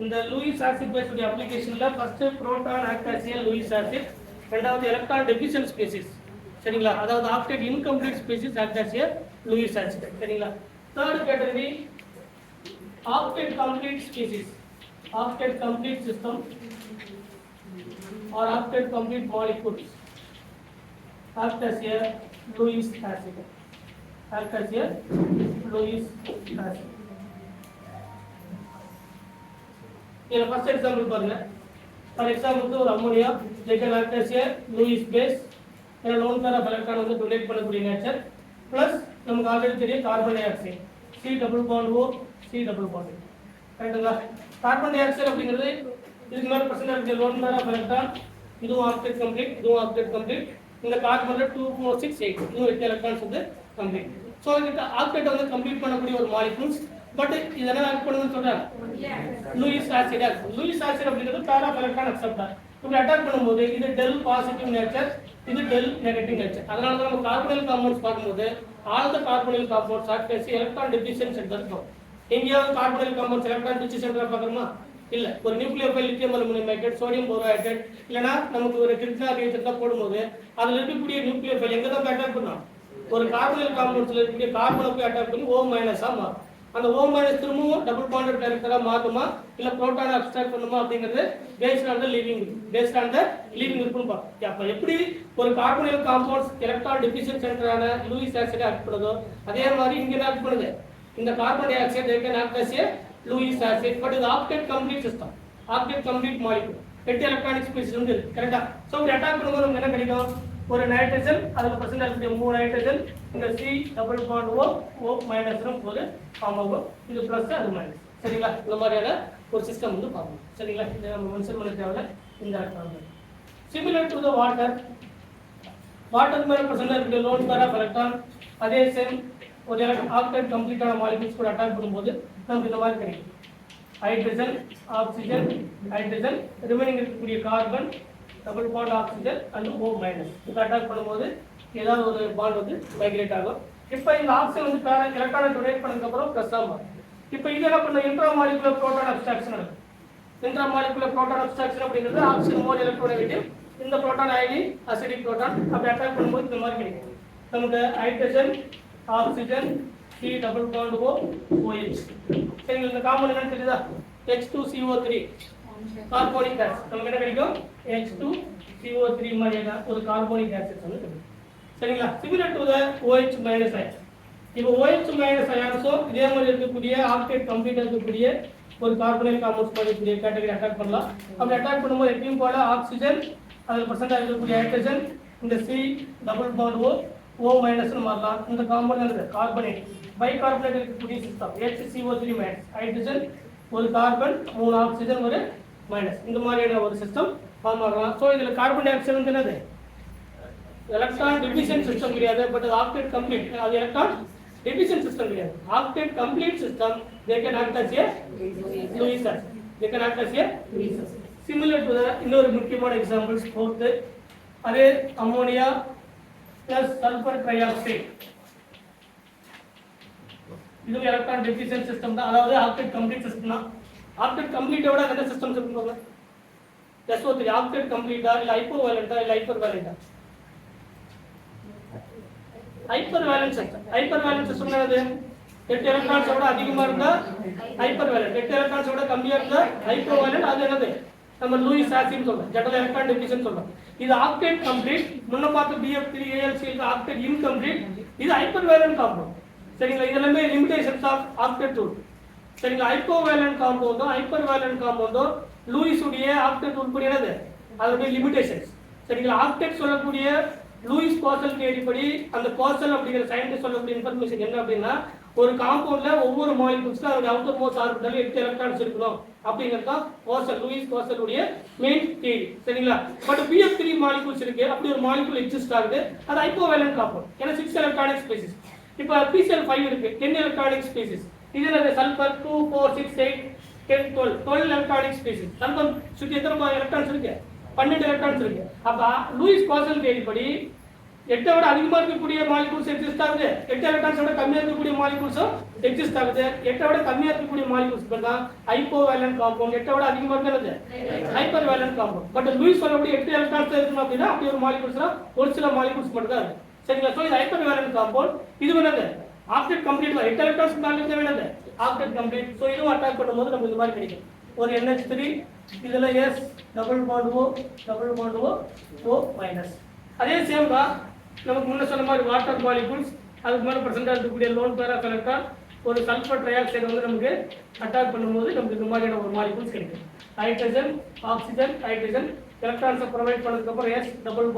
இந்த Lewis acid base அப்ளிகேஷன்ல first proton act as a Lewis acid, ரெண்டாவது electron deficient species சரிங்களா, அதாவது octet incomplete species act as a Lewis acid சரிங்களா. Third category octet complete species, octet complete system or octet complete molecules act as a Lewis acid, act as a Lewis acid. இதுல first example பாருங்க. For example ஒரு ammonia they can act as a Lewis base, ஏன்னா lone pair of electron வந்து donate பண்ணக்கூடிய nature, plus நமக்கு already தெரியும் carbon di oxide C double bond O C double bond கரெக்ட்டுங்களா. Carbon di oxide அப்படிங்கிறது இதுக்கு மேல percentage lone pair of electron, இதுவும் ஆக்டேட் கம்ப்ளீட், இதுவும் ஆக்டேட் கம்ப்ளீட். இந்த கார்பன்ல 2 4 6 8 இன்னும் 8 எலக்ட்ரான்ஸ் வந்து கம்ப்ளீட். சோ இந்த ஆக்டேட் வந்து கம்ப்ளீட் பண்ணக்கூடிய ஒரு மாலிக்யூல்ஸ். பட் இது என்ன ஆக்ட் பண்ணுதுன்னு சொல்றாங்க லூயிஸ் ஆசிட். லூயிஸ் ஆசிட் அப்படிங்கிறது பேர் ஆஃப் எலக்ட்ரான் அக்செப்டார். இப்படி அட்டாக் பண்ணும்போது இது டெல் பாசிட்டிவ் நேச்சர், இது டெல் நெகட்டிவ் நேச்சர். அதனால தான் நம்ம கார்பனைல் காம்பவுண்ட்ஸ் பார்க்கும்போது all the carbonyl compounds act as electron deficient centre இருக்கும். எங்கேயாவது carbonyl compounds electron deficient centre பார்க்கணுமா? இல்ல. ஒரு nucleophile lithium aluminium nitrate sodium borohydride இல்லனா நமக்கு ஒரு கிரிப்டா ரியாக்ஷன் தான் போடும்போது அதுல இருக்கக்கூடிய நியூக்ளியோஃபைல் எங்க தான் அட்டாக் பண்ணும்? ஒரு கார்பனைல் காம்பவுண்ட்ஸ்ல இருக்கக்கூடிய கார்பனை போய் அட்டாக் பண்ணி O- ஆ மாறும். அந்த O- திரும்பவும் டபுள் பாண்டட் கேரக்டரா மாறுமா இல்ல புரோட்டானை அப்ஸ்ட்ராக்ட் பண்ணுமா அப்படிங்கிறது based on the leaving group பார்ப்போம். அப்ப எப்படி ஒரு கார்பனைல் காம்பவுண்ட்ஸ் எலக்ட்ரான் டெஃபிஷியன்ட் சென்டரான லூயிஸ் ஆசிட் ஆக்ட் பண்ணுதோ அதே மாதிரி இங்க ஆக்ட் பண்ணுது. இந்த கார்பன் டை ஆக்சைடு they can act as a Lewis acid, but is octet complete system, octet complete molecule. 8 electronic species வந்து இருக்கு கரெக்ட்டா. சோ இப்படி அட்டாக் பண்ணும்போது நமக்கு என்ன கிடைக்கும்? ஒரு நைட்ரஜன், அதுல பிரசன்ட் ஆகக்கூடிய 3 நைட்ரஜன், இந்த C டபுள் பாண்ட் O மைனஸ்னும் போது ஃபார்ம் ஆகும். இது பிளஸ் அது மைனஸ் சரிங்களா. இந்த மாதிரியான ஒரு சிஸ்டம் வந்து பார்ப்போம் சரிங்களா. இதை நம்ம மென்ஷன் பண்ண தேவையில்ல. இந்த act similar to the water, water மேல பிரசன்ட் ஆகக்கூடிய லோன் பேர் ஆஃப் எலக்ட்ரான் அதே சேம் ஒரு ஆக்டேட் கம்ப்ளீட்டான மாலிக்யூல்ஸ் கூட அட்டாக் பண்ணும்போது நமக்கு இந்த மாதிரி கிடைக்கும். ஹைட்ரஜன், ஆக்சிஜன், ஹைட்ரஜன், ரிமைனிங் இருக்கக்கூடிய carbon, double bond oxygen and O-. இது அட்டாக் பண்ணும்போது ஏதாவது ஒரு பாண்ட் வந்து மைக்ரேட் ஆகும். இப்போ இந்த ஆக்சிஜன் வந்து எலக்ட்ரானை டொனேட் பண்ணதுக்கு அப்புறம் ப்ளஸ் ஆகும். இப்போ இது என்ன பண்ண இன்ட்ரா மாலிகுலர் புரோட்டான் அப்ஸ்ட்ராக்ஷன் நடக்கும். இன்ட்ரா மாலிகுலர் புரோட்டான் அப்ஸ்ட்ராக்ஷன் அப்படிங்கிறது ஆக்சிஜன் மோர் எலக்ட்ரோநெகட்டிவ், இந்த புரோட்டான் அயனி அசிடிக் புரோட்டான் அப்படி அட்டாக் பண்ணும்போது இந்த மாதிரி கிடைக்கும். நமக்கு hydrogen, oxygen, C double bond OH. சரி இந்த காம்பவுண்ட் என்னன்னு தெரியுதா? H2CO3 carbonic acid. நமக்கு என்ன கிடைக்கும்? H2CO3 மாதிரியான ஒரு கார்போனிக் ஆசிட் வந்து கிடைக்கும். சரிங்களா. Similar to the OH minus iron. இப்போ OH மைனஸ் அயான்ஸோ இதே மாதிரி இருக்கக்கூடிய ஆக்டேட் கம்ப்ளீட் இருக்கக்கூடிய ஒரு கார்பனைல் காம்பவுண்ட்ஸ் பண்ணக்கூடிய கேட்டகரி அட்டாக் பண்ணலாம். அப்படி அட்டாக் பண்ணும்போது எப்பயும் போல ஆக்சிஜன், அதில் பர்சன்ட் இருக்கக்கூடிய ஹைட்ரஜன், இந்த C டபுள் பாண்ட் O- மாறலாம். இந்த காம்பவுண்ட் கார்பனேட் பைகார்பனேட் இருக்கக்கூடிய சிஸ்டம் HCO3 மைனஸ், ஹைட்ரஜன் ஒரு கார்பன் 3 ஆக்சிஜன் ஒரு மைனஸ், இந்த மாதிரியான ஒரு சிஸ்டம் ஃபார்ம் ஆகலாம். ஸோ இதில் கார்பன் டை ஆக்சைடு வந்து என்னது எலக்ட்ரான் டெஃபிஷியன்ட் சிஸ்டம் கிடையாது, பட் அது ஆக்டேட் கம்ப்ளீட். அது எலக்ட்ரான் டெஃபிஷியன்ட் சிஸ்டம் கிடையாது, octet complete system. they can act as a Lewis acid, they can act as a Lewis acid. similar to the இன்னொரு முக்கியமான examples போர்த்து அதே அம்மோனியா plus sulfur trioxide, இது electron deficient system தான், அதாவது octet complete system தான். Octet கம்ப்ளீட்டை விட என்ன சிஸ்டம்ஸ் இருக்குங்க? SO3 ஆக்டேட் கம்ப்ளீட்டா இல்ல ஹைப்போவேலண்டா இல்ல ஹைப்பர்வேலண்டா? ஹைப்பர்வேலன்ட் சிஸ்டம். ஹைப்பர்வேலன்ட் சிஸ்டம் என்னது? 8 எலக்ட்ரான்ஸ் விட அதிகமா இருந்தா ஹைப்பர்வேலன்ட், 8 எலக்ட்ரான்ஸ் விட கம்மியா இருந்தா ஹைப்போவேலன்ட். அது என்னது? நம்ம லூயிஸ் ஆசிட் சொல்றோம், ஜெனரல் எலக்ட்ரான் டெஃபிஷியன்ட் சொல்றோம். இது ஆக்டேட் கம்ப்ளீட். முன்ன பார்த்த BF3 ALC இருக்கு ஆக்டேட் இன்கம்ப்ளீட், இது ஹைப்பர்வேலன்ட் காம்பவுண்ட் சரிங்களா. இதெல்லாமே லிமிடேஷன்ஸ் ஆஃப் ஆக்டேட் ரூல் சரிங்களா. ஹைப்போவேலன்ட் காம்பவுண்டோ ஹைப்பர்வேலன்ட் காம்பவுண்டோ லூயிஸ் உடைய ஆக்டேட் உட்படி என்னது அதோட லிமிடேஷன்ஸ் சரிங்களா. ஆக்டேட் சொல்லக்கூடிய லூயிஸ் கோசல் தேடிப்படி அந்த கோசல் அப்படிங்கிற சயின்டிஸ்ட் சொல்லக்கூடிய இன்ஃபர்மேஷன் என்ன அப்படின்னா ஒரு காம்பவுண்ட்ல ஒவ்வொரு மாலிகூல்ஸ்ல அதோட அவுட்டர் மோஸ்ட் ஆர்பிட்டல் 8 எலக்ட்ரான்ஸ் இருக்கணும் அப்படிங்கிறது தான் கோசல், லூயிஸ் கோசல் உடைய மெயின் தியரி சரிங்களா. பட் BF3 மாலிகூல்ஸ் இருக்கு, அப்படி ஒரு மாலிகூல் எக்ஸிஸ்ட் ஆகுது, அது ஹைப்போவேலன்ட் காம்பவுண்ட். ஏன்னா 6 எலக்ட்ரானிக் ஸ்பீசிஸ். இப்போ PCl5 இருக்கு 10 எலக்ட்ரானிக் ஸ்பீசிஸ். இதுல சல்பர் 2 4 6 8 10 12 எலக்ட்ரானிக் ஸ்பீசிஸ். சல்பர் சுத்தி எத்தனை எலக்ட்ரான்ஸ் இருக்கு? 12 எலக்ட்ரான்ஸ் இருக்கு. அப்ப லூயிஸ் கோசல் தேடிப்படி 8 விட அதிகமா இருக்கக்கூடிய மாலிகூல்ஸ் எக்ஸிஸ்ட் ஆகுது, 8 எலக்ட்ரான்ஸ் விட கம்மியா இருக்கக்கூடிய மாலிகூல்ஸும் எக்ஸிஸ்ட் ஆகுது. 8 விட கம்மியா இருக்கக்கூடிய மாலிகூல்ஸ் பேர் தான் ஹைப்போவேலன்ட் காம்பவுண்ட். 8 விட அதிகமா இருக்கிறது ஹைப்பர் வேலன்ட் காம்பவுண்ட். பட் லூயிஸ் சொல்லக்கூடிய 8 எலக்ட்ரான்ஸ் இருக்கணும் அப்படின்னா அப்படி ஒரு மாலிகூல்ஸ்னா ஒரு சில மாலிகூல்ஸ் மட்டும் தான் இருக்கு. சரிங்களா? சோ இது ஹைப்பர் வேலன்ட் காம்பவுண்ட். இது என்னது ஆக்டேட் கம்ப்ளீட் 8 எலக்ட்ரான்ஸ் மேல என்னது ஆக்டேட் கம்ப்ளீட். சோ இதுவும் அட்டாக் பண்ணும்போது நமக்கு இந்த மாதிரி கிடைக்கும். ஒரு NH3 இதுல S double bond O O minus. அதே சேம் தான் நமக்கு முன்ன சொன்ன மாதிரி வாட்டர் மாலிகூல்ஸ் அதுக்கு மேல பிரசன்டா இருக்கக்கூடிய லோன் பேர் ஆஃப் எலக்ட்ரான் ஒரு சல்ஃபர் ட்ரைஆக்சைடு வந்து நமக்கு அட்டாக் பண்ணும்போது நமக்கு இந்த மாதிரியான ஒரு மாலிகூல்ஸ் கிடைக்கும். ஹைட்ரஜன் ஆக்சிஜன் ஹைட்ரஜன் எலக்ட்ரான்ஸை ப்ரொவைட் பண்ணதுக்கு அப்புறம் S double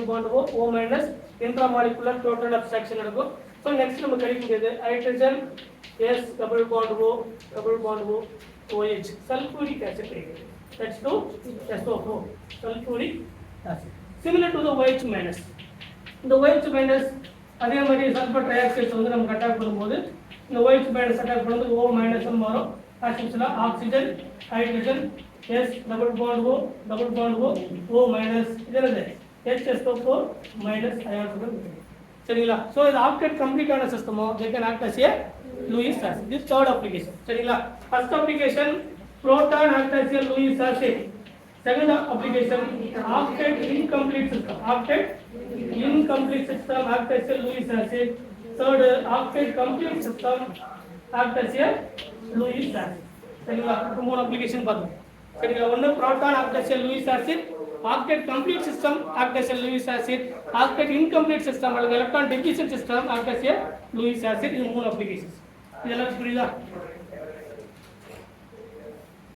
bond O minus intramolecular total abstraction நடக்கும். ஸோ நெக்ஸ்ட் நமக்கு கிடைக்கக்கூடியது hydrogen S double bond O OH sulfuric acid கிடைக்குது. That's to SO4 sulfuric acid. Similar to the OH minus. இந்த OH minus அதே மாதிரி sulphur trioxide வந்து நம்ம attack பண்ணும்போது இந்த OH minus அட்டாக் பண்ணும்போது O minus மாறும். as usual oxygen hydrogen S double bond O O minus இதென்னது HSO4 minus ion. சரிங்களா? சோ இது ஆக்டேட் கம்ப்ளீட் ஆன சிஸ்டமோ they can act as a Lewis acid. This third application. சரிங்களா? First application proton act as a Lewis acid. Second application octet incomplete system. Octet incomplete system act as a Lewis acid. Third octet complete system act as a Lewis acid. சரிங்களா? மூணு application பார்த்தோம். சரிங்களா? ஒன்னு proton act as a Lewis acid, octet complete system act as a Lewis acid, octet incomplete system அல்லது electron deficient system act as a Lewis acid. இது மூணு applications. இதெல்லாம் புரியுதா?